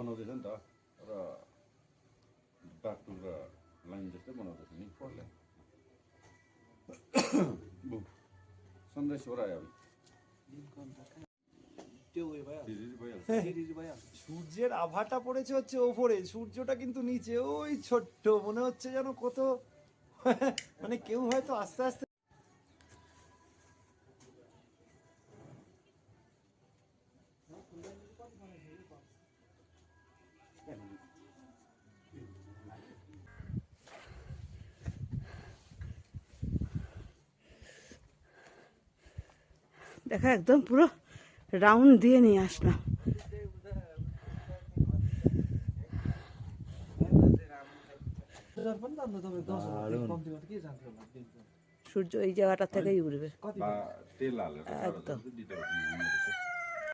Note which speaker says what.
Speaker 1: बनाउँदैछ नि त र बाटो र लाइन जस्तै बनाउँदैछ नि फोरले सन्देश हो र आयो
Speaker 2: সূর্যের আভাটা পড়েছে হচ্ছে ওপরে, সূর্যটা কিন্তু নিচে ওই ছোট্ট, মনে হচ্ছে যেন কত মানে কেউ হয়তো আস্তে আস্তে
Speaker 3: দেখা একদম পুরো রাউন্ড দিয়ে নিয়ে আসলাম। সূর্য এই জায়গাটা থেকেই উঠবে
Speaker 1: তেল হালেर
Speaker 3: একদম।